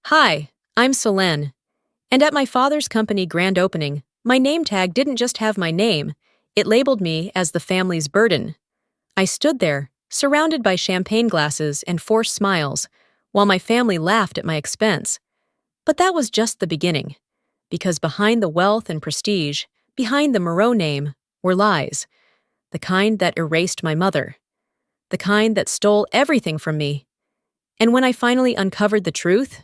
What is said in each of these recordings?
Hi, I'm Selene, and at my father's company grand opening, my name tag didn't just have my name, it labeled me as the family's burden. I stood there, surrounded by champagne glasses and forced smiles, while my family laughed at my expense. But that was just the beginning, because behind the wealth and prestige, behind the Moreau name, were lies, the kind that erased my mother, the kind that stole everything from me. And when I finally uncovered the truth,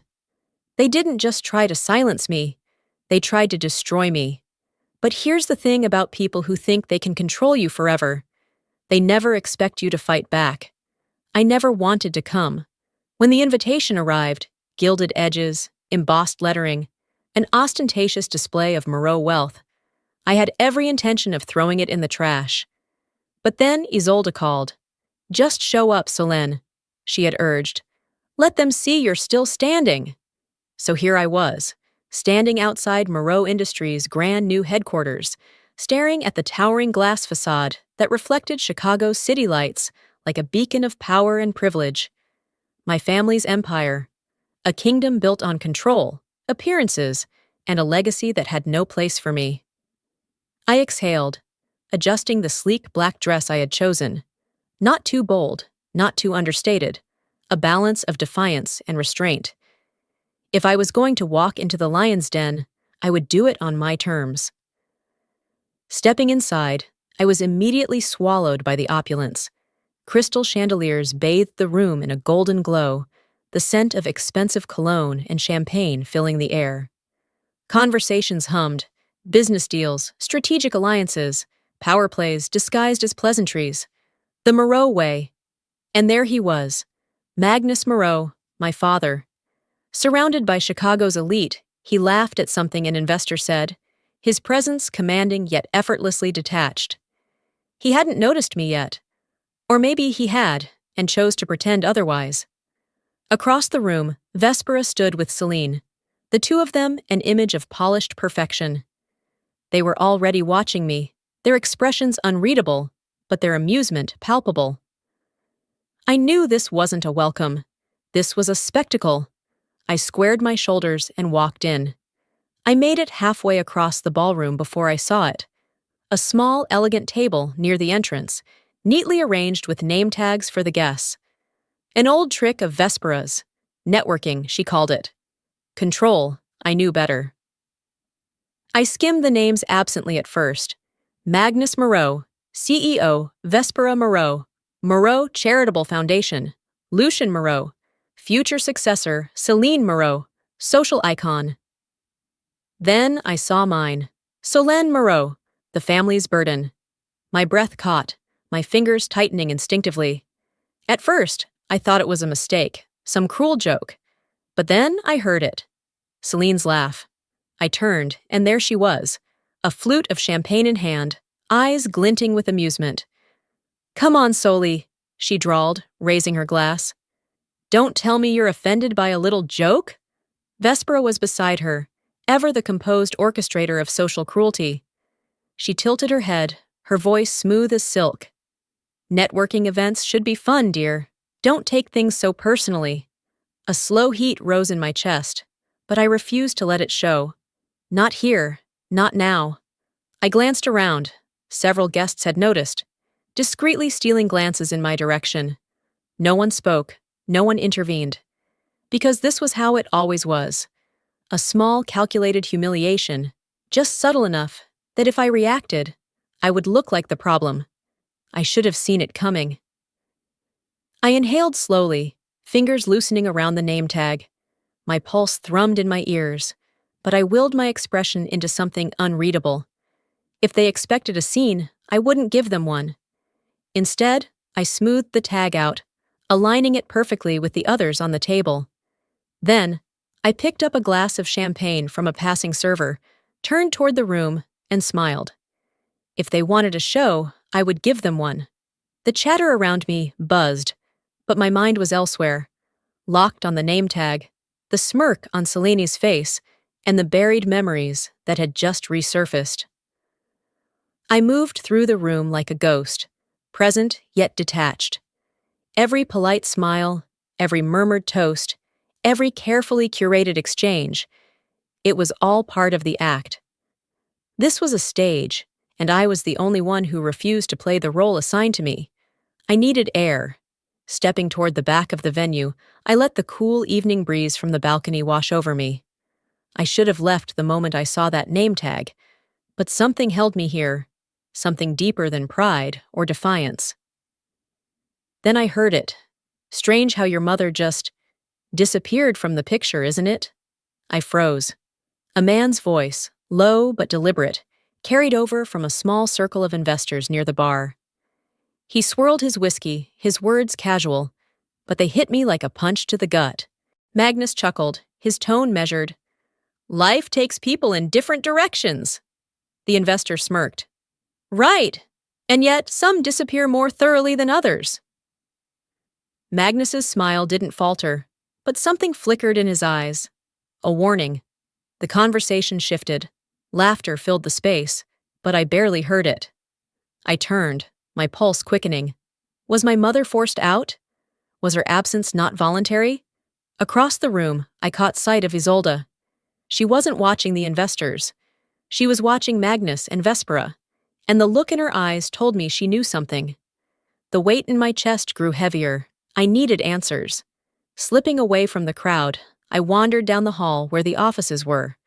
they didn't just try to silence me, they tried to destroy me. But here's the thing about people who think they can control you forever. They never expect you to fight back. I never wanted to come. When the invitation arrived, gilded edges, embossed lettering, an ostentatious display of Moreau wealth, I had every intention of throwing it in the trash. But then Isolde called. "Just show up, Solène," she had urged. "Let them see you're still standing." So here I was, standing outside Moreau Industries' grand new headquarters, staring at the towering glass facade that reflected Chicago's city lights like a beacon of power and privilege. My family's empire, a kingdom built on control, appearances, and a legacy that had no place for me. I exhaled, adjusting the sleek black dress I had chosen. Not too bold, not too understated, a balance of defiance and restraint. If I was going to walk into the lion's den, I would do it on my terms. Stepping inside, I was immediately swallowed by the opulence. Crystal chandeliers bathed the room in a golden glow, the scent of expensive cologne and champagne filling the air. Conversations hummed, business deals, strategic alliances, power plays disguised as pleasantries. The Moreau way. And there he was, Magnus Moreau, my father. Surrounded by Chicago's elite, he laughed at something an investor said, his presence commanding yet effortlessly detached. He hadn't noticed me yet. Or maybe he had, and chose to pretend otherwise. Across the room, Vespera stood with Celine, the two of them an image of polished perfection. They were already watching me, their expressions unreadable, but their amusement palpable. I knew this wasn't a welcome. This was a spectacle. I squared my shoulders and walked in. I made it halfway across the ballroom before I saw it. A small, elegant table near the entrance, neatly arranged with name tags for the guests. An old trick of Vespera's. Networking, she called it. Control, I knew better. I skimmed the names absently at first. Magnus Moreau, CEO, Vespera Moreau, Moreau Charitable Foundation, Lucien Moreau, future successor, Celine Moreau, social icon. Then I saw mine, Solène Moreau, the family's burden. My breath caught, my fingers tightening instinctively. At first, I thought it was a mistake, some cruel joke. But then I heard it. Celine's laugh. I turned, and there she was, a flute of champagne in hand, eyes glinting with amusement. "Come on, Soli," she drawled, raising her glass. "Don't tell me you're offended by a little joke?" Vespera was beside her, ever the composed orchestrator of social cruelty. She tilted her head, her voice smooth as silk. "Networking events should be fun, dear. Don't take things so personally." A slow heat rose in my chest, but I refused to let it show. Not here, not now. I glanced around. Several guests had noticed, discreetly stealing glances in my direction. No one spoke, no one intervened. Because this was how it always was. A small, calculated humiliation, just subtle enough that if I reacted, I would look like the problem. I should have seen it coming. I inhaled slowly, fingers loosening around the name tag. My pulse thrummed in my ears, but I willed my expression into something unreadable. If they expected a scene, I wouldn't give them one. Instead, I smoothed the tag out, aligning it perfectly with the others on the table. Then, I picked up a glass of champagne from a passing server, turned toward the room, and smiled. If they wanted a show, I would give them one. The chatter around me buzzed, but my mind was elsewhere, locked on the name tag, the smirk on Celine's face, and the buried memories that had just resurfaced. I moved through the room like a ghost, present yet detached. Every polite smile, every murmured toast, every carefully curated exchange. It was all part of the act. This was a stage, and I was the only one who refused to play the role assigned to me. I needed air. Stepping toward the back of the venue, I let the cool evening breeze from the balcony wash over me. I should have left the moment I saw that name tag, but something held me here, something deeper than pride or defiance. Then I heard it. Strange how your mother just disappeared from the picture, isn't it? I froze. A man's voice, low but deliberate, carried over from a small circle of investors near the bar. He swirled his whiskey, his words casual, but they hit me like a punch to the gut. Magnus chuckled, his tone measured. Life takes people in different directions. The investor smirked. Right, and yet some disappear more thoroughly than others. Magnus's smile didn't falter, but something flickered in his eyes. A warning. The conversation shifted. Laughter filled the space, but I barely heard it. I turned, my pulse quickening. Was my mother forced out? Was her absence not voluntary? Across the room, I caught sight of Isolde. She wasn't watching the investors. She was watching Magnus and Vespera, and the look in her eyes told me she knew something. The weight in my chest grew heavier. I needed answers. Slipping away from the crowd, I wandered down the hall where the offices were.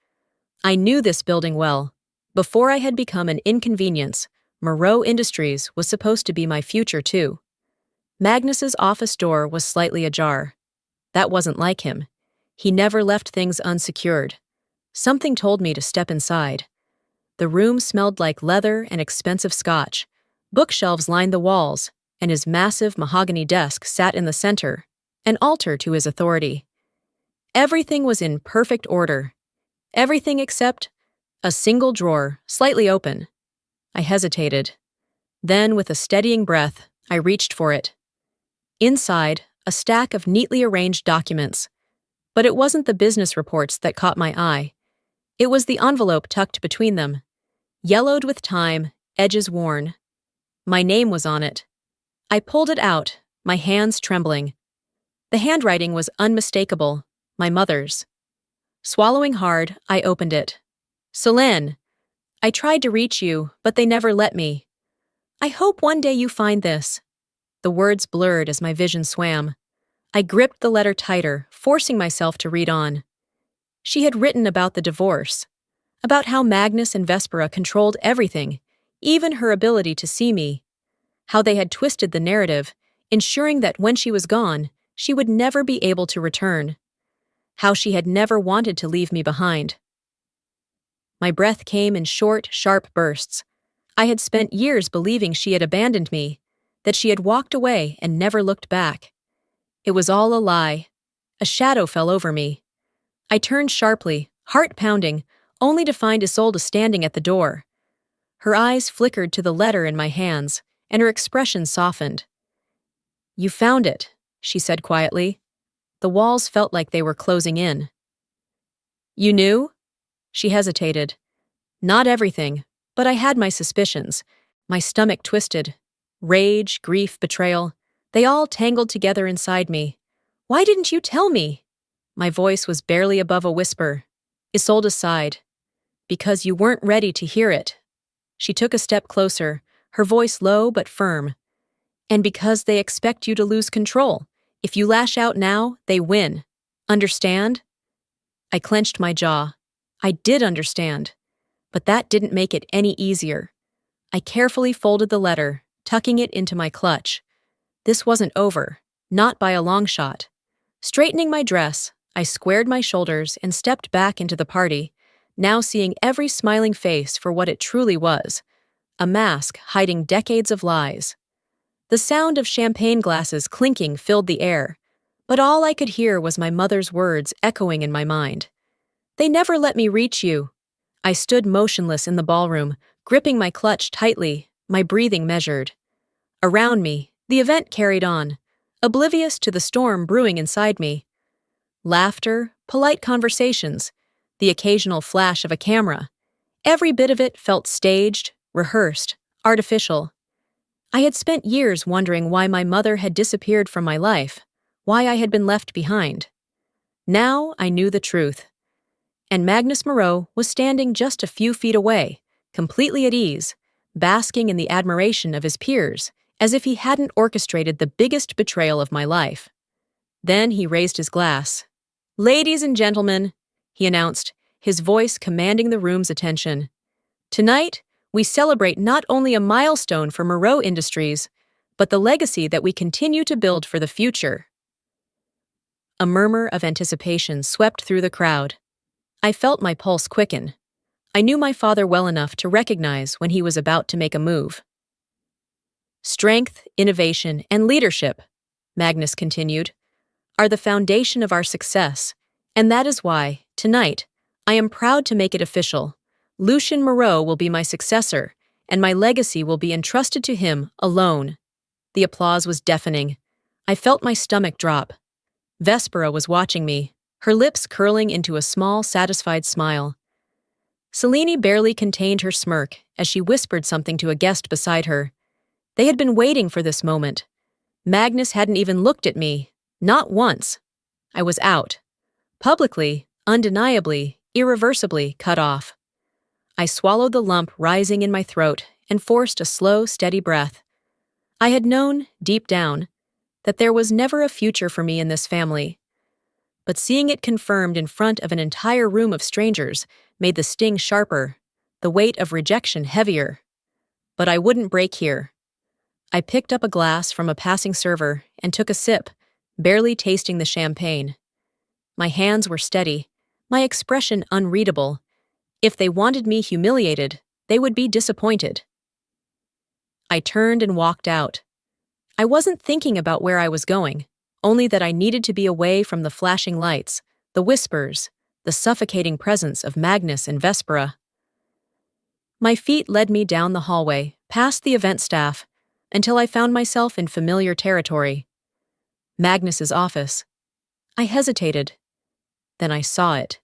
I knew this building well. Before I had become an inconvenience, Moreau Industries was supposed to be my future too. Magnus's office door was slightly ajar. That wasn't like him. He never left things unsecured. Something told me to step inside. The room smelled like leather and expensive scotch. Bookshelves lined the walls, and his massive mahogany desk sat in the center, an altar to his authority. Everything was in perfect order. Everything except a single drawer, slightly open. I hesitated. Then, with a steadying breath, I reached for it. Inside, a stack of neatly arranged documents. But it wasn't the business reports that caught my eye. It was the envelope tucked between them. Yellowed with time, edges worn. My name was on it. I pulled it out, my hands trembling. The handwriting was unmistakable, my mother's. Swallowing hard, I opened it. Solène, I tried to reach you, but they never let me. I hope one day you find this. The words blurred as my vision swam. I gripped the letter tighter, forcing myself to read on. She had written about the divorce, about how Magnus and Vespera controlled everything, even her ability to see me, how they had twisted the narrative, ensuring that when she was gone, she would never be able to return, how she had never wanted to leave me behind. My breath came in short, sharp bursts. I had spent years believing she had abandoned me, that she had walked away and never looked back. It was all a lie. A shadow fell over me. I turned sharply, heart pounding, only to find Isolde standing at the door. Her eyes flickered to the letter in my hands, and her expression softened. You found it, she said quietly. The walls felt like they were closing in. You knew? She hesitated. Not everything, but I had my suspicions. My stomach twisted. Rage, grief, betrayal, they all tangled together inside me. Why didn't you tell me? My voice was barely above a whisper. Isolde sighed. Because you weren't ready to hear it. She took a step closer, her voice low but firm. And because they expect you to lose control. If you lash out now, they win. Understand? I clenched my jaw. I did understand. But that didn't make it any easier. I carefully folded the letter, tucking it into my clutch. This wasn't over, not by a long shot. Straightening my dress, I squared my shoulders and stepped back into the party, now seeing every smiling face for what it truly was, a mask hiding decades of lies. The sound of champagne glasses clinking filled the air, but all I could hear was my mother's words echoing in my mind. They never let me reach you. I stood motionless in the ballroom, gripping my clutch tightly, my breathing measured. Around me, the event carried on, oblivious to the storm brewing inside me. Laughter, polite conversations, the occasional flash of a camera. Every bit of it felt staged, rehearsed, artificial. I had spent years wondering why my mother had disappeared from my life, why I had been left behind. Now I knew the truth. And Magnus Moreau was standing just a few feet away, completely at ease, basking in the admiration of his peers, as if he hadn't orchestrated the biggest betrayal of my life. Then he raised his glass. "Ladies and gentlemen," he announced, his voice commanding the room's attention. "Tonight, we celebrate not only a milestone for Moreau Industries, but the legacy that we continue to build for the future." A murmur of anticipation swept through the crowd. I felt my pulse quicken. I knew my father well enough to recognize when he was about to make a move. "Strength, innovation, and leadership," Magnus continued, "are the foundation of our success, and that is why, tonight, I am proud to make it official. Lucien Moreau will be my successor, and my legacy will be entrusted to him alone." The applause was deafening. I felt my stomach drop. Vespera was watching me, her lips curling into a small, satisfied smile. Selene barely contained her smirk as she whispered something to a guest beside her. They had been waiting for this moment. Magnus hadn't even looked at me, not once. I was out. Publicly, undeniably, irreversibly cut off. I swallowed the lump rising in my throat and forced a slow, steady breath. I had known, deep down, that there was never a future for me in this family. But seeing it confirmed in front of an entire room of strangers made the sting sharper, the weight of rejection heavier. But I wouldn't break here. I picked up a glass from a passing server and took a sip, barely tasting the champagne. My hands were steady, my expression unreadable. If they wanted me humiliated, they would be disappointed. I turned and walked out. I wasn't thinking about where I was going, only that I needed to be away from the flashing lights, the whispers, the suffocating presence of Magnus and Vespera. My feet led me down the hallway, past the event staff, until I found myself in familiar territory. Magnus's office. I hesitated. Then I saw it.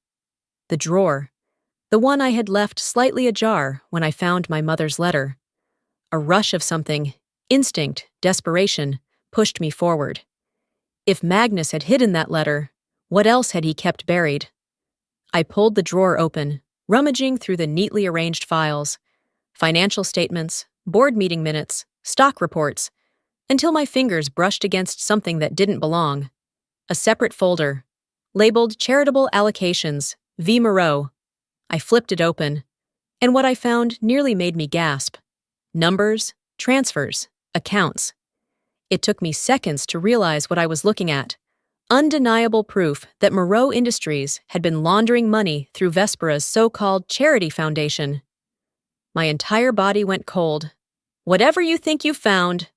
The drawer. The one I had left slightly ajar when I found my mother's letter. A rush of something, instinct, desperation, pushed me forward. If Magnus had hidden that letter, what else had he kept buried? I pulled the drawer open, rummaging through the neatly arranged files, financial statements, board meeting minutes, stock reports, until my fingers brushed against something that didn't belong. A separate folder, labeled Charitable Allocations, V. Moreau. I flipped it open, and what I found nearly made me gasp. Numbers, transfers, accounts. It took me seconds to realize what I was looking at. Undeniable proof that Moreau Industries had been laundering money through Vespera's so-called charity foundation. My entire body went cold. "Whatever you think you found,"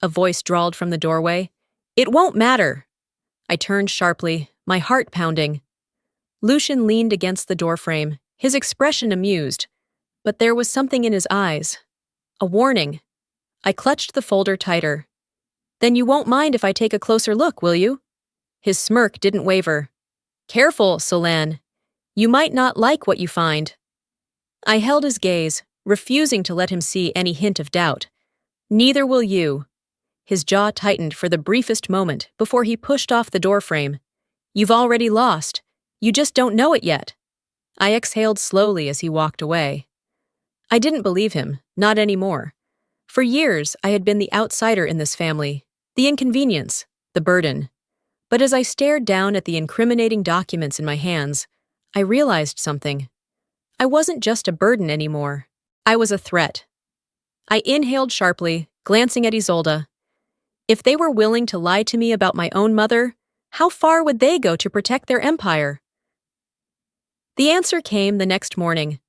a voice drawled from the doorway, "it won't matter." I turned sharply, my heart pounding. Lucien leaned against the doorframe, his expression amused, but there was something in his eyes. A warning. I clutched the folder tighter. "Then you won't mind if I take a closer look, will you?" His smirk didn't waver. "Careful, Solène. You might not like what you find." I held his gaze, refusing to let him see any hint of doubt. "Neither will you." His jaw tightened for the briefest moment before he pushed off the doorframe. "You've already lost. You just don't know it yet." I exhaled slowly as he walked away. I didn't believe him, not anymore. For years, I had been the outsider in this family, the inconvenience, the burden. But as I stared down at the incriminating documents in my hands, I realized something. I wasn't just a burden anymore. I was a threat. I inhaled sharply, glancing at Isolde. If they were willing to lie to me about my own mother, how far would they go to protect their empire? The answer came the next morning.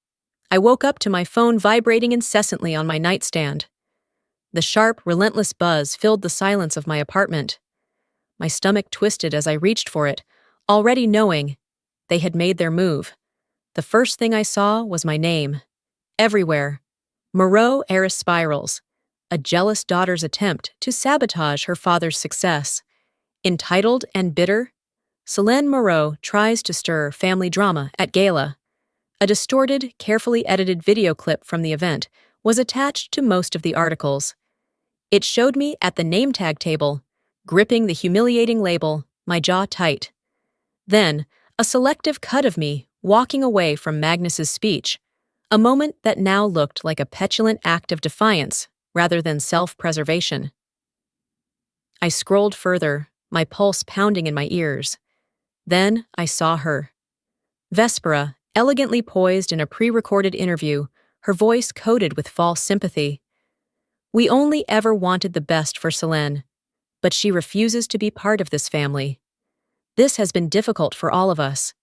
I woke up to my phone vibrating incessantly on my nightstand. The sharp, relentless buzz filled the silence of my apartment. My stomach twisted as I reached for it, already knowing they had made their move. The first thing I saw was my name. Everywhere. Moreau Heiress Spirals. A jealous daughter's attempt to sabotage her father's success. Entitled and bitter, Solène Moreau tries to stir family drama at gala. A distorted, carefully edited video clip from the event was attached to most of the articles. It showed me at the name tag table, gripping the humiliating label, my jaw tight. Then, a selective cut of me walking away from Magnus's speech, a moment that now looked like a petulant act of defiance rather than self-preservation. I scrolled further, my pulse pounding in my ears. Then I saw her. Vespera, elegantly poised in a pre-recorded interview, her voice coated with false sympathy. We only ever wanted the best for Selene, but she refuses to be part of this family. This has been difficult for all of us.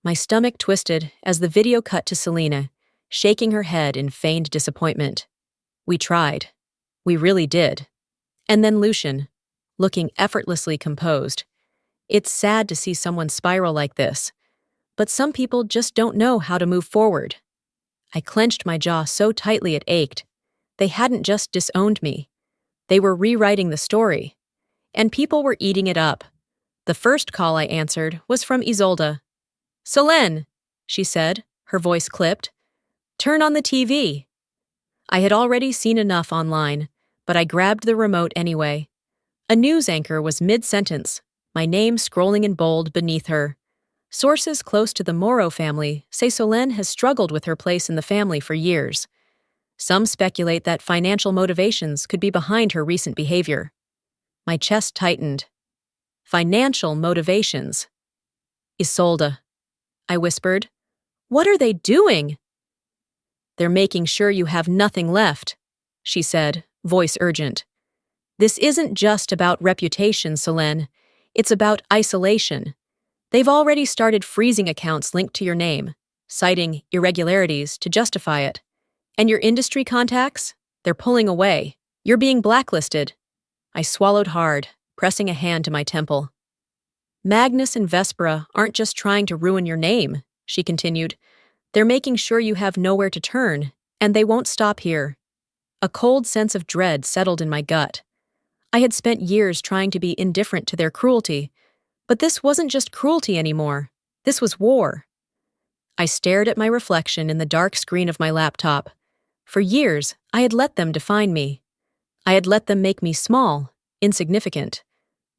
My stomach twisted as the video cut to Selena, shaking her head in feigned disappointment. We tried. We really did. And then Lucian, looking effortlessly composed. It's sad to see someone spiral like this, but some people just don't know how to move forward. I clenched my jaw so tightly it ached. They hadn't just disowned me. They were rewriting the story. And people were eating it up. The first call I answered was from Isolde. "Selene," she said, her voice clipped. "Turn on the TV." I had already seen enough online, but I grabbed the remote anyway. A news anchor was mid-sentence, my name scrolling in bold beneath her. Sources close to the Moreau family say Selene has struggled with her place in the family for years. Some speculate that financial motivations could be behind her recent behavior. My chest tightened. Financial motivations. "Isolde," I whispered. "What are they doing?" "They're making sure you have nothing left," she said, voice urgent. "This isn't just about reputation, Selene. It's about isolation. They've already started freezing accounts linked to your name, citing irregularities to justify it. And your industry contacts? They're pulling away. You're being blacklisted." I swallowed hard, pressing a hand to my temple. "Magnus and Vespera aren't just trying to ruin your name," she continued. "They're making sure you have nowhere to turn, and they won't stop here." A cold sense of dread settled in my gut. I had spent years trying to be indifferent to their cruelty, but this wasn't just cruelty anymore. This was war. I stared at my reflection in the dark screen of my laptop. For years, I had let them define me. I had let them make me small, insignificant,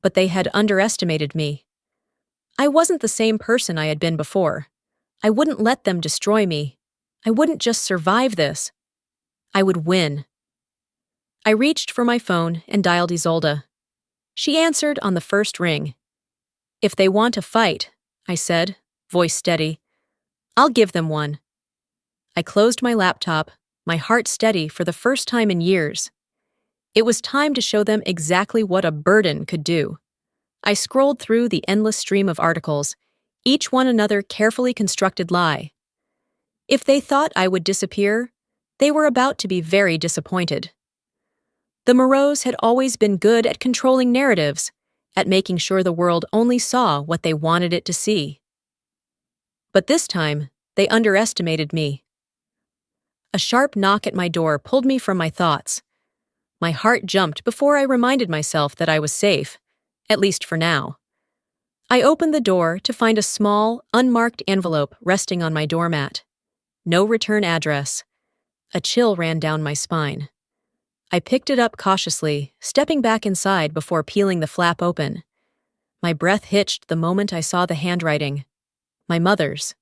but they had underestimated me. I wasn't the same person I had been before. I wouldn't let them destroy me. I wouldn't just survive this. I would win. I reached for my phone and dialed Isolde. She answered on the first ring. "If they want a fight," I said, voice steady, "I'll give them one." I closed my laptop, my heart steady for the first time in years. It was time to show them exactly what a burden could do. I scrolled through the endless stream of articles, each one another carefully constructed lie. If they thought I would disappear, they were about to be very disappointed. The Moreaus had always been good at controlling narratives, at making sure the world only saw what they wanted it to see. But this time, they underestimated me. A sharp knock at my door pulled me from my thoughts. My heart jumped before I reminded myself that I was safe, at least for now. I opened the door to find a small, unmarked envelope resting on my doormat. No return address. A chill ran down my spine. I picked it up cautiously, stepping back inside before peeling the flap open. My breath hitched the moment I saw the handwriting. My mother's.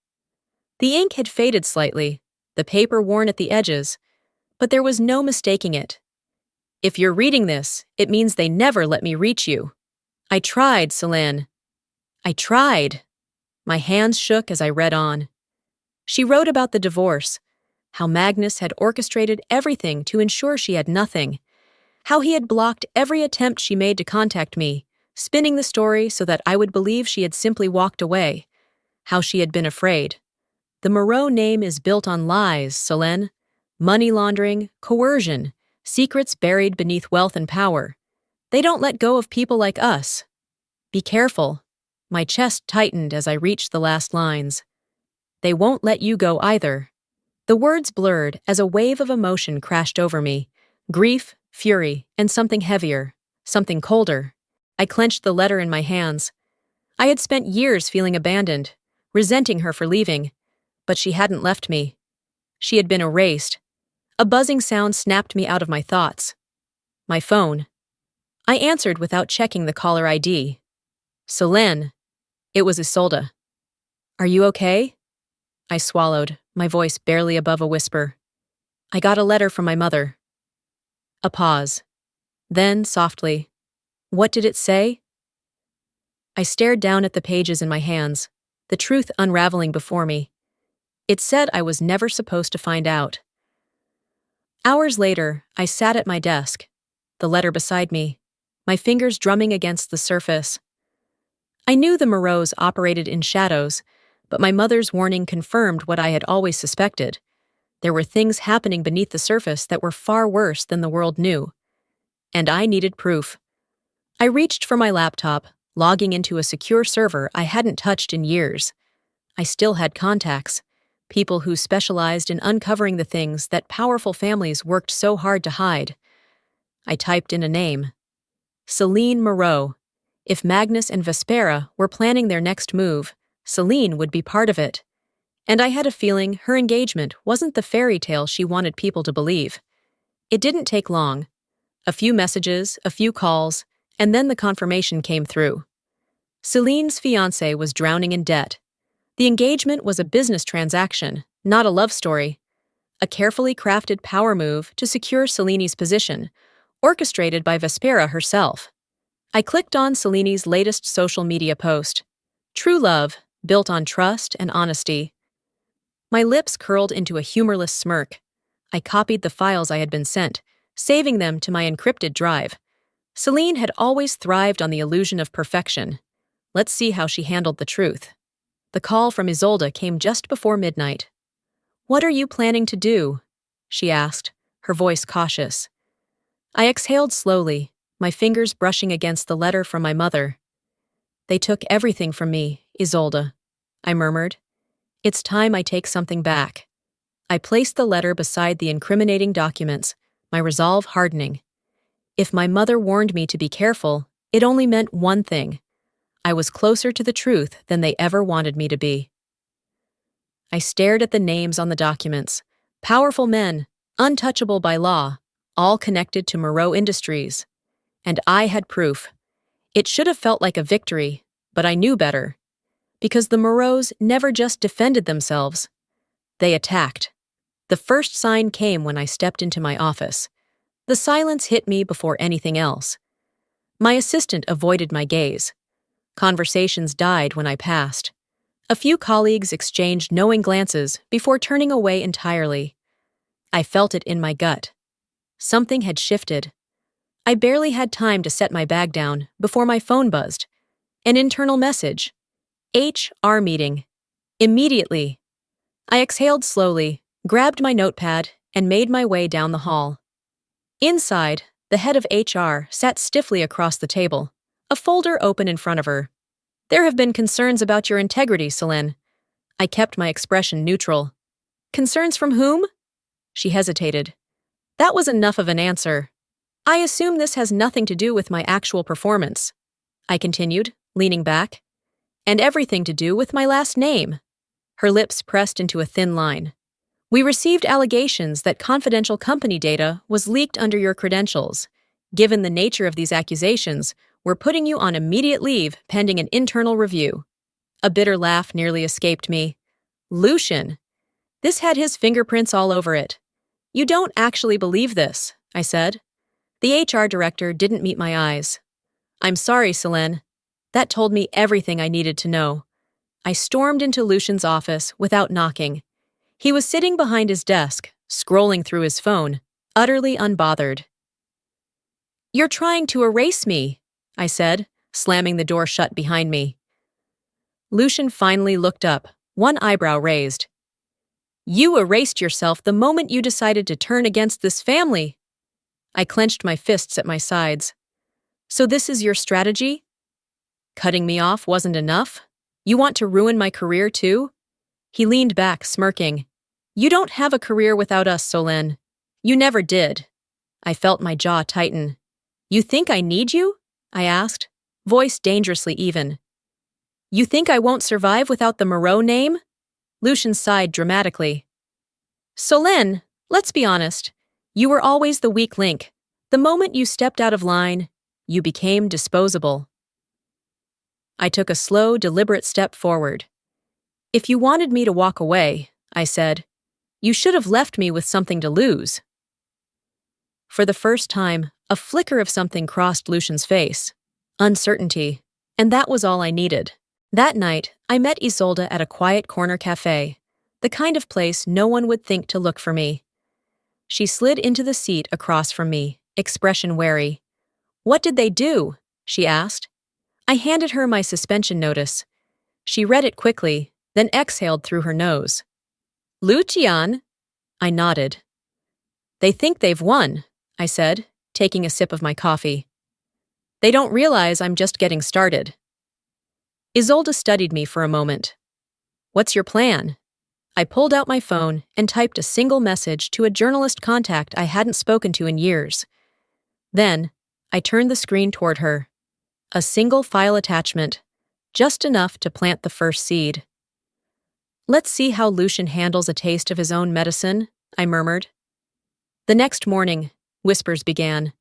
The ink had faded slightly, the paper worn at the edges, but there was no mistaking it. "If you're reading this, it means they never let me reach you. I tried, Selene. I tried." My hands shook as I read on. She wrote about the divorce, how Magnus had orchestrated everything to ensure she had nothing, how he had blocked every attempt she made to contact me, spinning the story so that I would believe she had simply walked away, how she had been afraid. The Moreau name is built on lies, Selene. Money laundering, coercion, secrets buried beneath wealth and power. They don't let go of people like us. Be careful. My chest tightened as I reached the last lines. They won't let you go either. The words blurred as a wave of emotion crashed over me. Grief, fury, and something heavier, something colder. I clenched the letter in my hands. I had spent years feeling abandoned, resenting her for leaving, but she hadn't left me. She had been erased. A buzzing sound snapped me out of my thoughts. My phone. I answered without checking the caller ID. "Selene." It was Isolde. Are you okay? I swallowed, my voice barely above a whisper. I got a letter from my mother. A pause. Then, softly, what did it say? I stared down at the pages in my hands, the truth unraveling before me. It said I was never supposed to find out. Hours later, I sat at my desk, the letter beside me, my fingers drumming against the surface. I knew the Moreaus operated in shadows, but my mother's warning confirmed what I had always suspected. There were things happening beneath the surface that were far worse than the world knew. And I needed proof. I reached for my laptop, logging into a secure server I hadn't touched in years. I still had contacts, people who specialized in uncovering the things that powerful families worked so hard to hide. I typed in a name. Celine Moreau. If Magnus and Vespera were planning their next move, Celine would be part of it. And I had a feeling her engagement wasn't the fairy tale she wanted people to believe. It didn't take long. A few messages, a few calls, and then the confirmation came through. Celine's fiancé was drowning in debt. The engagement was a business transaction, not a love story. A carefully crafted power move to secure Celine's position, orchestrated by Vespera herself. I clicked on Celine's latest social media post. True love, built on trust and honesty. My lips curled into a humorless smirk. I copied the files I had been sent, saving them to my encrypted drive. Celine had always thrived on the illusion of perfection. Let's see how she handled the truth. The call from Isolde came just before midnight. "What are you planning to do?" she asked, her voice cautious. I exhaled slowly, my fingers brushing against the letter from my mother. "They took everything from me, Isolde," I murmured. "It's time I take something back." I placed the letter beside the incriminating documents, my resolve hardening. If my mother warned me to be careful, it only meant one thing. I was closer to the truth than they ever wanted me to be. I stared at the names on the documents. Powerful men, untouchable by law, all connected to Moreau Industries. And I had proof. It should have felt like a victory, but I knew better. Because the Moreaus never just defended themselves. They attacked. The first sign came when I stepped into my office. The silence hit me before anything else. My assistant avoided my gaze. Conversations died when I passed. A few colleagues exchanged knowing glances before turning away entirely. I felt it in my gut. Something had shifted. I barely had time to set my bag down before my phone buzzed. An internal message. HR meeting. Immediately. I exhaled slowly, grabbed my notepad, and made my way down the hall. Inside, the head of HR sat stiffly across the table, a folder open in front of her. "There have been concerns about your integrity, Celine." I kept my expression neutral. "Concerns from whom?" She hesitated. That was enough of an answer. "I assume this has nothing to do with my actual performance," I continued, leaning back. "And everything to do with my last name." Her lips pressed into a thin line. "We received allegations that confidential company data was leaked under your credentials. Given the nature of these accusations, we're putting you on immediate leave pending an internal review." A bitter laugh nearly escaped me. Lucian. This had his fingerprints all over it. "You don't actually believe this," I said. The HR director didn't meet my eyes. "I'm sorry, Celine." That told me everything I needed to know. I stormed into Lucian's office without knocking. He was sitting behind his desk, scrolling through his phone, utterly unbothered. "You're trying to erase me," I said, slamming the door shut behind me. Lucian finally looked up, one eyebrow raised. "You erased yourself the moment you decided to turn against this family." I clenched my fists at my sides. "So this is your strategy? Cutting me off wasn't enough? You want to ruin my career too?" He leaned back, smirking. "You don't have a career without us, Celine. You never did." I felt my jaw tighten. "You think I need you?" I asked, voice dangerously even. "You think I won't survive without the Moreau name?" Lucian sighed dramatically. "Celine, let's be honest. You were always the weak link. The moment you stepped out of line, you became disposable." I took a slow, deliberate step forward. "If you wanted me to walk away," I said, "you should have left me with something to lose." For the first time, a flicker of something crossed Lucian's face. Uncertainty. And that was all I needed. That night, I met Isolde at a quiet corner cafe, the kind of place no one would think to look for me. She slid into the seat across from me, expression wary. "What did they do?" she asked. I handed her my suspension notice. She read it quickly, then exhaled through her nose. "Lucian?" I nodded. "They think they've won," I said, taking a sip of my coffee. "They don't realize I'm just getting started." Isolde studied me for a moment. "What's your plan?" I pulled out my phone and typed a single message to a journalist contact I hadn't spoken to in years. Then, I turned the screen toward her. A single file attachment, just enough to plant the first seed. "Let's see how Lucian handles a taste of his own medicine," I murmured. The next morning, whispers began.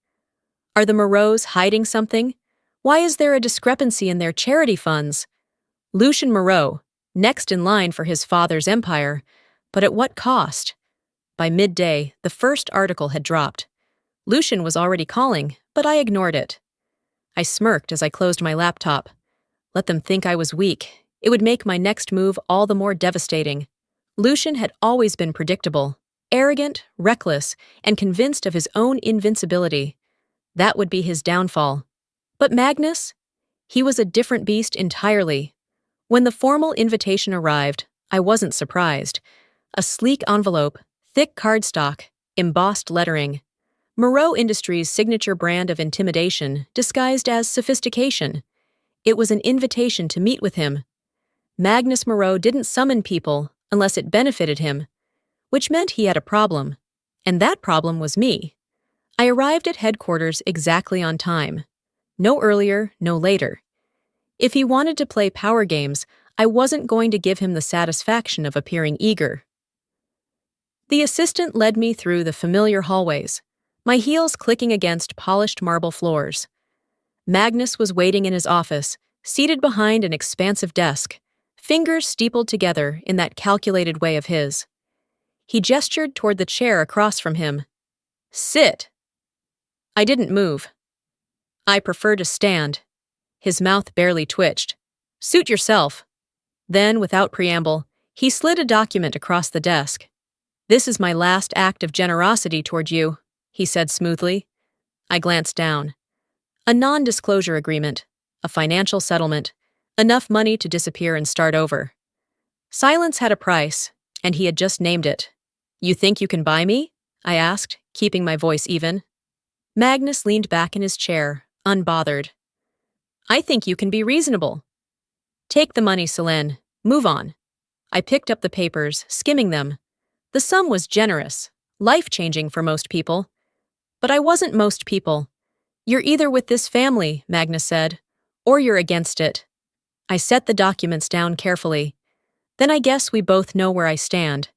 "Are the Moreaus hiding something? Why is there a discrepancy in their charity funds? Lucian Moreau, next in line for his father's empire, but at what cost?" By midday, the first article had dropped. Lucian was already calling, but I ignored it. I smirked as I closed my laptop. Let them think I was weak. It would make my next move all the more devastating. Lucian had always been predictable, arrogant, reckless, and convinced of his own invincibility. That would be his downfall. But Magnus? He was a different beast entirely. When the formal invitation arrived, I wasn't surprised. A sleek envelope, thick cardstock, embossed lettering. Moreau Industries' signature brand of intimidation disguised as sophistication. It was an invitation to meet with him. Magnus Moreau didn't summon people unless it benefited him, which meant he had a problem. And that problem was me. I arrived at headquarters exactly on time. No earlier, no later. If he wanted to play power games, I wasn't going to give him the satisfaction of appearing eager. The assistant led me through the familiar hallways, my heels clicking against polished marble floors. Magnus was waiting in his office, seated behind an expansive desk, fingers steepled together in that calculated way of his. He gestured toward the chair across from him. "Sit." I didn't move. "I prefer to stand." His mouth barely twitched. "Suit yourself." Then, without preamble, he slid a document across the desk. "This is my last act of generosity toward you," he said smoothly. I glanced down. A non-disclosure agreement, a financial settlement, enough money to disappear and start over. Silence had a price, and he had just named it. "You think you can buy me?" I asked, keeping my voice even. Magnus leaned back in his chair, unbothered. "I think you can be reasonable." "Take the money, Selene. Move on." I picked up the papers, skimming them. The sum was generous, life-changing for most people. But I wasn't most people. "You're either with this family," Magnus said, "or you're against it." I set the documents down carefully. "Then I guess we both know where I stand."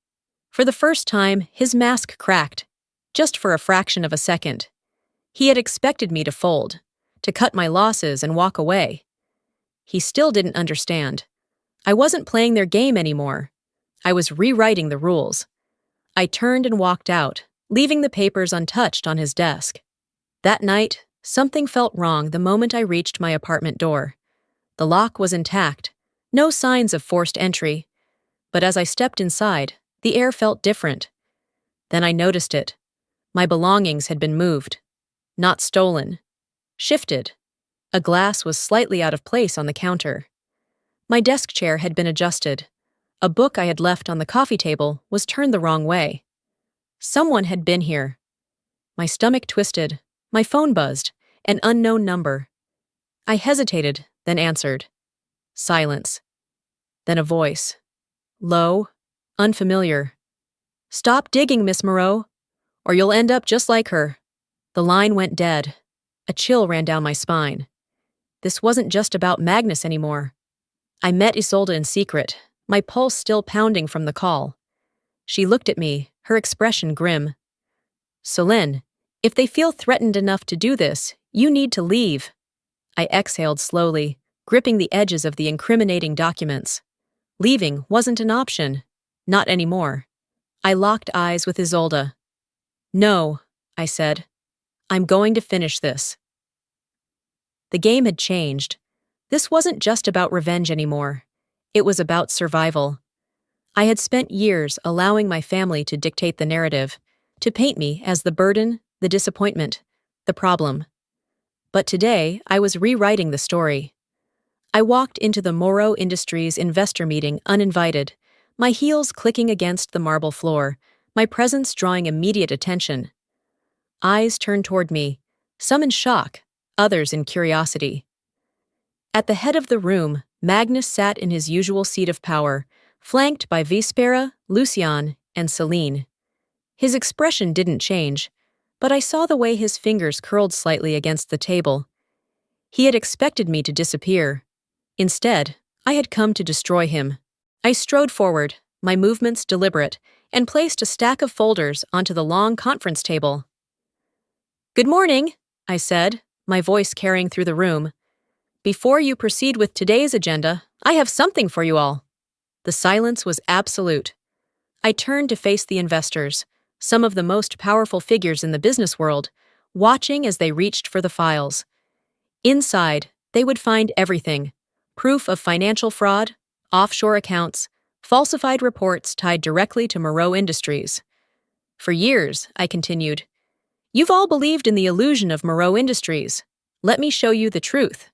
For the first time, his mask cracked, just for a fraction of a second. He had expected me to fold, to cut my losses and walk away. He still didn't understand. I wasn't playing their game anymore. I was rewriting the rules. I turned and walked out, leaving the papers untouched on his desk. That night, something felt wrong the moment I reached my apartment door. The lock was intact, no signs of forced entry. But as I stepped inside, the air felt different. Then I noticed it. My belongings had been moved. Not stolen. Shifted. A glass was slightly out of place on the counter. My desk chair had been adjusted. A book I had left on the coffee table was turned the wrong way. Someone had been here. My stomach twisted. My phone buzzed. An unknown number. I hesitated, then answered. Silence. Then a voice. Low, unfamiliar. "Stop digging, Miss Moreau, or you'll end up just like her." The line went dead. A chill ran down my spine. This wasn't just about Magnus anymore. I met Isolde in secret, my pulse still pounding from the call. She looked at me, her expression grim. "Selene, if they feel threatened enough to do this, you need to leave." I exhaled slowly, gripping the edges of the incriminating documents. Leaving wasn't an option. Not anymore. I locked eyes with Isolde. "No," I said. "I'm going to finish this." The game had changed. This wasn't just about revenge anymore. It was about survival. I had spent years allowing my family to dictate the narrative, to paint me as the burden, the disappointment, the problem. But today, I was rewriting the story. I walked into the Moreau Industries investor meeting uninvited, my heels clicking against the marble floor, my presence drawing immediate attention. Eyes turned toward me, some in shock, others in curiosity. At the head of the room, Magnus sat in his usual seat of power, flanked by Vespera, Lucian, and Celine. His expression didn't change, but I saw the way his fingers curled slightly against the table. He had expected me to disappear. Instead, I had come to destroy him. I strode forward, my movements deliberate, and placed a stack of folders onto the long conference table. "Good morning," I said, my voice carrying through the room. "Before you proceed with today's agenda, I have something for you all." The silence was absolute. I turned to face the investors, some of the most powerful figures in the business world, watching as they reached for the files. Inside, they would find everything: proof of financial fraud, offshore accounts, falsified reports tied directly to Moreau Industries. "For years," I continued, "you've all believed in the illusion of Moreau Industries. Let me show you the truth."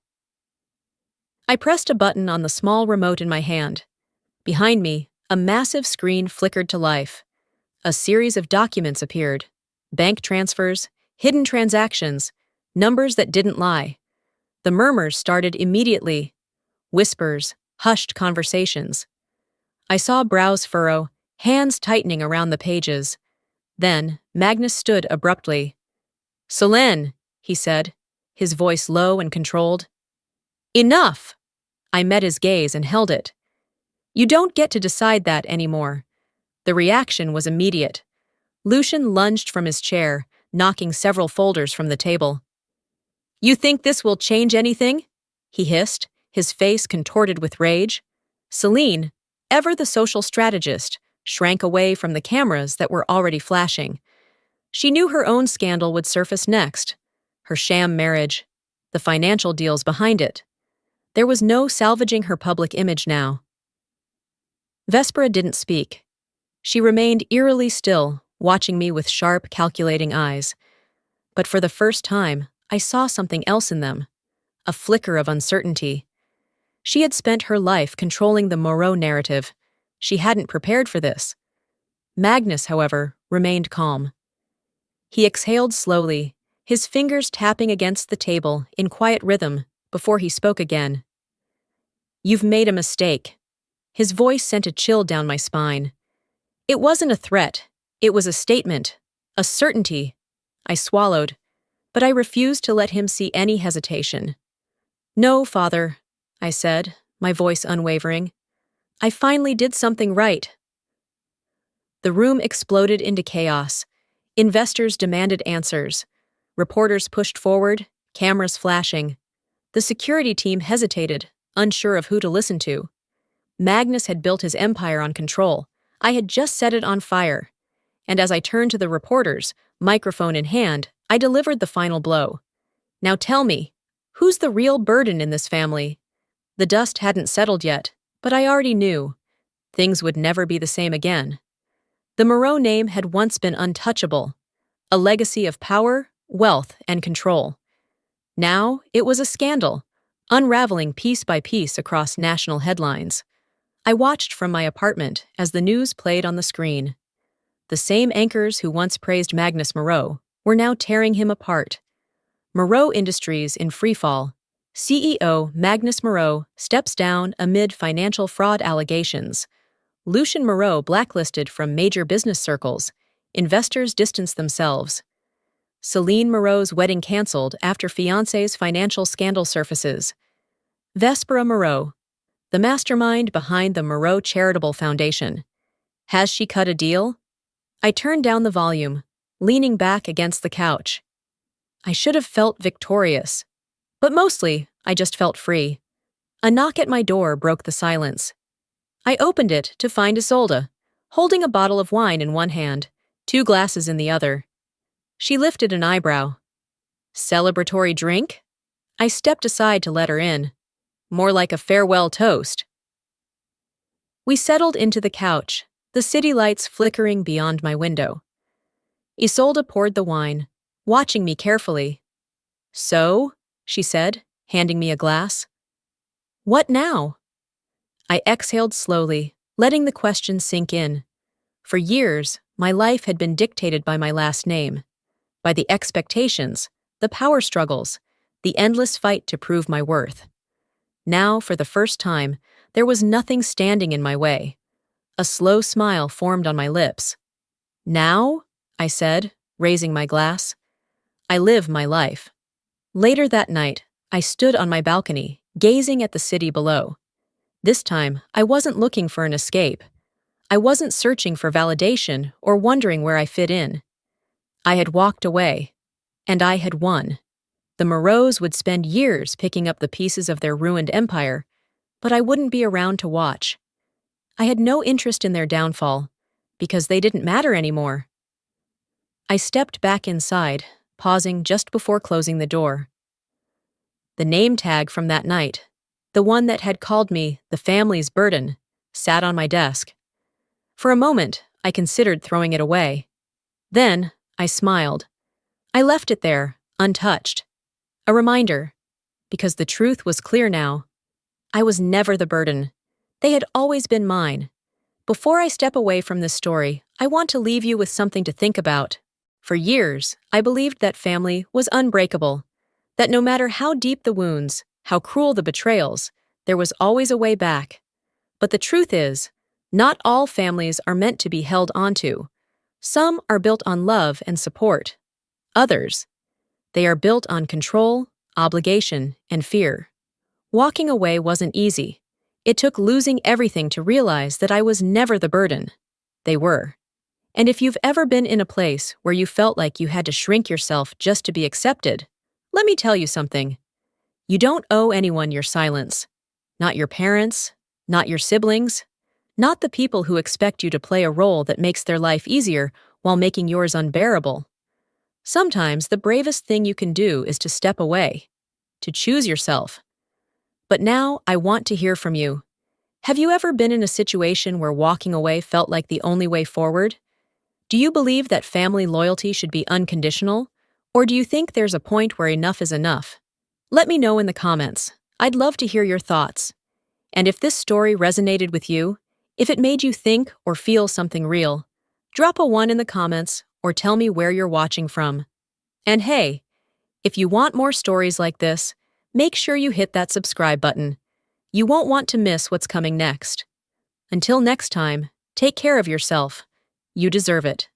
I pressed a button on the small remote in my hand. Behind me, a massive screen flickered to life. A series of documents appeared: bank transfers, hidden transactions, numbers that didn't lie. The murmurs started immediately. Whispers, hushed conversations. I saw brows furrow, hands tightening around the pages. Then, Magnus stood abruptly. "Solène," he said, his voice low and controlled. "Enough!" I met his gaze and held it. "You don't get to decide that anymore." The reaction was immediate. Lucian lunged from his chair, knocking several folders from the table. "You think this will change anything?" he hissed, his face contorted with rage. Celine, ever the social strategist, shrank away from the cameras that were already flashing. She knew her own scandal would surface next: her sham marriage, the financial deals behind it. There was no salvaging her public image now. Vespera didn't speak. She remained eerily still, watching me with sharp, calculating eyes. But for the first time, I saw something else in them: a flicker of uncertainty. She had spent her life controlling the Moreau narrative. She hadn't prepared for this. Magnus, however, remained calm. He exhaled slowly, his fingers tapping against the table in quiet rhythm, before he spoke again. "You've made a mistake." His voice sent a chill down my spine. It wasn't a threat. It was a statement, a certainty. I swallowed, but I refused to let him see any hesitation. "No, Father," I said, my voice unwavering. "I finally did something right." The room exploded into chaos. Investors demanded answers. Reporters pushed forward, cameras flashing. The security team hesitated, unsure of who to listen to. Magnus had built his empire on control. I had just set it on fire. And as I turned to the reporters, microphone in hand, I delivered the final blow. "Now tell me, who's the real burden in this family?" The dust hadn't settled yet, but I already knew. Things would never be the same again. The Moreau name had once been untouchable, a legacy of power, wealth, and control. Now it was a scandal, unraveling piece by piece across national headlines. I watched from my apartment as the news played on the screen. The same anchors who once praised Magnus Moreau were now tearing him apart. Moreau Industries in freefall. CEO Magnus Moreau steps down amid financial fraud allegations. Lucian Moreau blacklisted from major business circles. Investors distance themselves. Celine Moreau's wedding canceled after fiancé's financial scandal surfaces. Vespera Moreau, the mastermind behind the Moreau Charitable Foundation. Has she cut a deal? I turned down the volume, leaning back against the couch. I should have felt victorious, but mostly I just felt free. A knock at my door broke the silence. I opened it to find Isolde, holding a bottle of wine in one hand, 2 glasses in the other. She lifted an eyebrow. Celebratory drink? I stepped aside to let her in. More like a farewell toast. We settled into the couch, the city lights flickering beyond my window. Isolde poured the wine, watching me carefully. So, she said, handing me a glass. What now? I exhaled slowly, letting the question sink in. For years, my life had been dictated by my last name, by the expectations, the power struggles, the endless fight to prove my worth. Now, for the first time, there was nothing standing in my way. A slow smile formed on my lips. Now, I said, raising my glass, I live my life. Later that night, I stood on my balcony, gazing at the city below. This time, I wasn't looking for an escape. I wasn't searching for validation or wondering where I fit in. I had walked away, and I had won. The Moreaus would spend years picking up the pieces of their ruined empire, but I wouldn't be around to watch. I had no interest in their downfall, because they didn't matter anymore. I stepped back inside, pausing just before closing the door. The name tag from that night, the one that had called me the family's burden, sat on my desk. For a moment, I considered throwing it away. Then, I smiled. I left it there, untouched. A reminder, because the truth was clear now. I was never the burden. They had always been mine. Before I step away from this story, I want to leave you with something to think about. For years, I believed that family was unbreakable, that no matter how deep the wounds, how cruel the betrayals, there was always a way back. But the truth is, not all families are meant to be held onto. Some are built on love and support. Others, they are built on control, obligation, and fear. Walking away wasn't easy. It took losing everything to realize that I was never the burden. They were. And if you've ever been in a place where you felt like you had to shrink yourself just to be accepted, let me tell you something. You don't owe anyone your silence. Not your parents, not your siblings, not the people who expect you to play a role that makes their life easier while making yours unbearable. Sometimes the bravest thing you can do is to step away, to choose yourself. But now I want to hear from you. Have you ever been in a situation where walking away felt like the only way forward? Do you believe that family loyalty should be unconditional? Or do you think there's a point where enough is enough? Let me know in the comments. I'd love to hear your thoughts. And if this story resonated with you, if it made you think or feel something real, drop a 1 in the comments or tell me where you're watching from. And hey, if you want more stories like this, make sure you hit that subscribe button. You won't want to miss what's coming next. Until next time, take care of yourself. You deserve it.